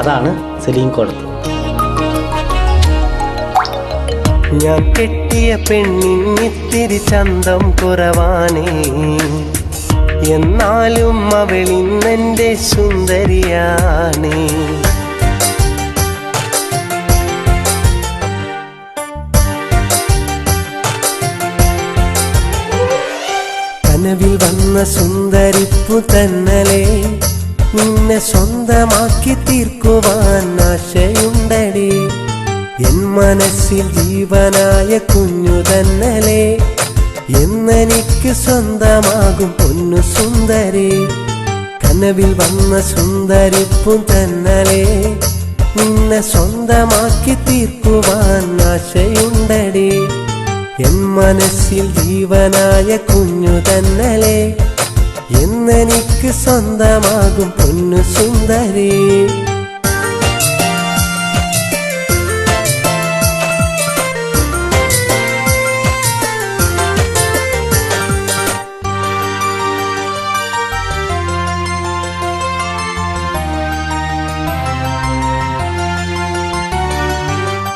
അതാണ് സലീം കോടത്ത്. ഞാൻ കെട്ടിയ പെണ്ണിന്നിത്തിരി ചന്തം കുറവാനേ, എന്നാലും അവളിന്നെൻ്റെ സുന്ദരിയാണേ. കനവിൽ വന്ന സുന്ദരിപ്പു തന്നലേ, നിന്നെ സ്വന്തമാക്കി തീർക്കുവാൻ ആശയുണ്ടടി. എൻ മനസ്സിൽ ജീവനായ കുഞ്ഞു തന്നലേ, എന്നെനിക്ക് സ്വന്തമാകും പൊന്നു സുന്ദരി. കനവിൽ വന്ന സുന്ദരിപ്പു തന്നലേ, നിന്നെ സ്വന്തമാക്കി തീർക്കുവാൻ ആശയുണ്ടടി. എൻ മനസ്സിൽ ജീവനായ കുഞ്ഞു തന്നലേ, എന്നെനിക്ക് സ്വന്തമാകും പൊന്നു സുന്ദരി.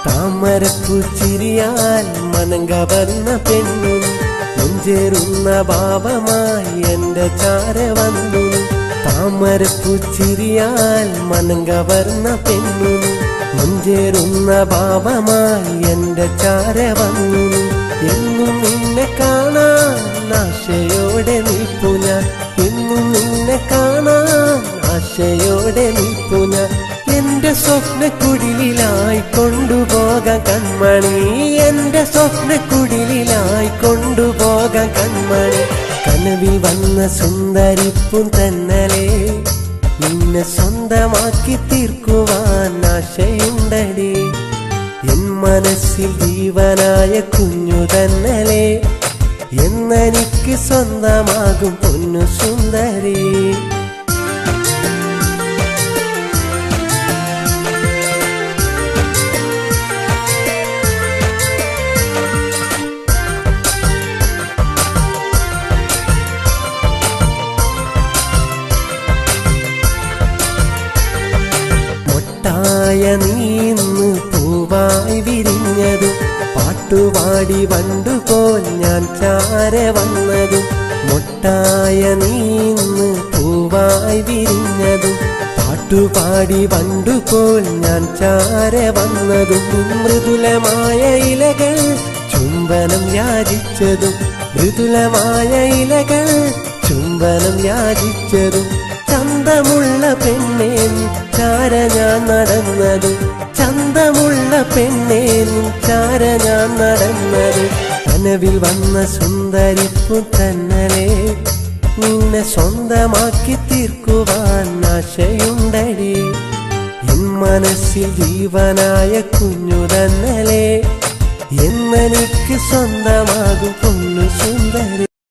താമരപ്പൂച്ചിരിയാൽ മനം കവർന്ന പെണ്ണും, നെഞ്ചേറുന്ന ഭാവമായി എൻ്റെ ചാര വന്നു. താമരപ്പൂച്ചിരിയാൽ മനം കവർന്ന പെണ്ണും, നെഞ്ചേറുന്ന ഭാവമായി എൻ്റെ ചാര വന്നു. എന്നും നിന്നെ കാണാൻ ആശയോടെ നിൽപ്പു ഞാൻ, എന്നും നിന്നെ കാണാൻ ആശയോടെ നിൽപ്പു ഞാൻ. എന്റെ സ്വപ്നക്കുടിലായി കൊണ്ടുപോകാൻ കൺമണി, എന്റെ സ്വപ്നക്കുടിലായി കൊണ്ടുപോകാൻ കൺമണി. കനവിൽ വന്ന സുന്ദരിപ്പും തന്നലേ, നിന്നെ സ്വന്തമാക്കി തീർക്കുവാൻ ആശയുണ്ടടി. എൻ മനസ്സിൽ ജീവനായ കുഞ്ഞു തന്നലേ, എന്നെനിക്ക് സ്വന്തമാകും പൊന്നു സുന്ദരി. നീന്ന് പൂവായി വിരിഞ്ഞതും, പാട്ടുപാടി വണ്ടുപോൽ ഞാൻ ചാര വന്നതും. മൊട്ടായ നീന്ന് പൂവായി വിരിഞ്ഞതും, പാട്ടുപാടി വണ്ടുപോൽ ഞാൻ ചാര വന്നതും. മൃദുലമായ ഇലകൾ ചുംബനം യാചിച്ചതും, മൃദുലമായ ഇലകൾ ചുംബനം യാചിച്ചതും. ചന്തമുള്ള പെണ്ണേ ചാര ഞാൻ നടന്നതും, ചന്തമുള്ള പെണ്ണേ ചാര ഞാൻ നടന്നതും. കനവിൽ വന്ന സുന്ദരിപ്പു തന്നലേ, നിന്നെ സ്വന്തമാക്കി തീർക്കുവാൻ ആശയുണ്ടടി. എൻ മനസ്സിൽ ജീവനായ കുഞ്ഞു തന്നലേ, എന്നെനിക്ക് സ്വന്തമാകും പൊന്നു സുന്ദരി.